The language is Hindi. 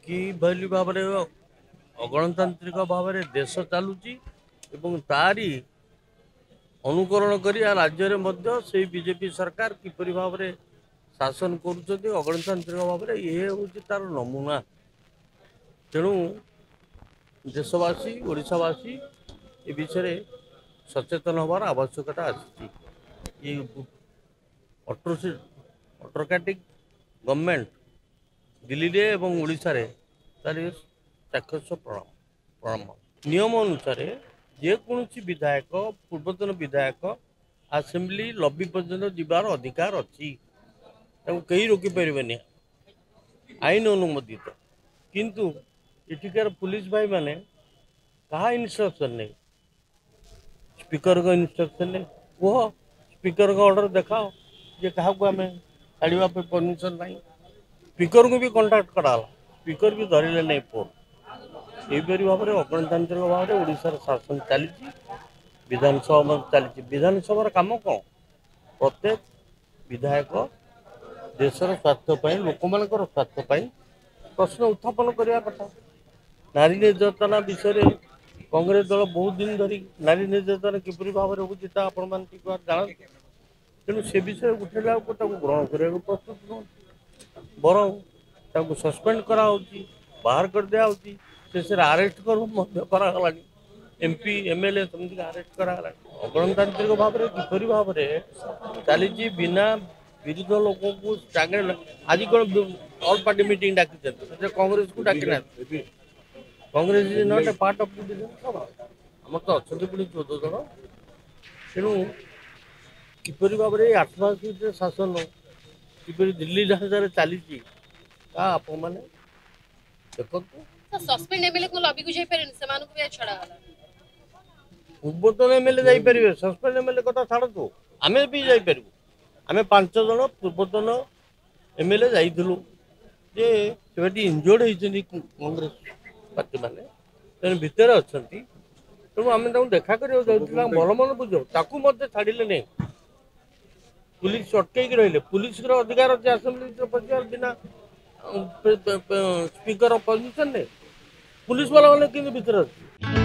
कि भली भाव अगणतांत्रिक भाव देश चलुची एवं तारी अनुकरण कर राज्य में से बीजेपी सरकार किपर भाव में शासन कर अगणतांत्रिक भाव में ये हूँ तार नमूना। तेणु देशवासी ओडावासी ए विषय सचेतन हबार आवश्यकता आसी। ऑटोक्रेटिक गवर्नमेंट दिल्ली एवं ओडिशा रे तार चाक्षुष प्रणाम नियम अनुसार जेकोसी विधायक पूर्वतन विधायक आसेम्बली लबी पर्यटन जीवार अधिकार अच्छी कहीं रोकीपर आईन अनुमोदित किंतु इठिकार पुलिस भाई माने कहा इन्स्ट्रक्शन नहीं स्पीकर को इन्स्ट्रक्शन नहीं कह स्पीकर का ऑर्डर देखाओ जे क्या आम छाड़ा परमिशन नहीं स्पीकर को भी कंटाक्ट करा स्पीकर भी धरले नहीं फोन यहीपरि भाव में अगणतांत्रिक भाव में ओडिशार शासन चली विधानसभा चली विधानसभा कम कौन प्रत्येक विधायक देशर स्वार्थपाई लोक मान स्वार्थपाई प्रश्न उत्थापन करने कथा। नारी निर्यातना विषय कांग्रेस दल बहुत दिन धरी नारी निर्यातना किपरि भाव में होती आपण मान जानते तेणु से विषय उठेला ग्रहण करने प्रस्तुत नुहति बर सस्पेंड कराऊँगी बाहर कर दिया से आरेस्ट कर एमपी एमएलए समझ आरेस्ट कराला अगणतांत्रिक भाव में किपरि भाव में चली बिना विरोध लोक को आज कौन ऑल पार्टी मीटिंग डाकी कांग्रेस को डाकी ना Congress is not a part of the Vidhansabha आम तो अच्छा पुणी 14 जन तेणु किपरि भाव में 8 मास भर शासन किपरि दिल्ली ढांचा चली आप मैंने देखो सस्पेंड एमएलए को लॉबी को जाई परन से मानु को भी छड़ा हला पूर्वतन एमएलए जाई परिबे सस्पेंड एमएलए कथा छाड़ तो आमे भी जाई परिबो आमे 5 जन पूर्वतन एमएलए जाइथिलु जे सेठी इंजर्ड होइछनी कांग्रेस पार्टी माने तेन भीतर अछंती तेणु आमे ताऊ देखा करियो जाउथिला भल मन बुझो ताकू मते छाडिले नै पुलिस अटकै कि रहिले पुलिस रो अधिकार अछि असेंबली पचार बिना स्पीकर परमिशन ने पुलिस वाला कि भीतर अच्छी।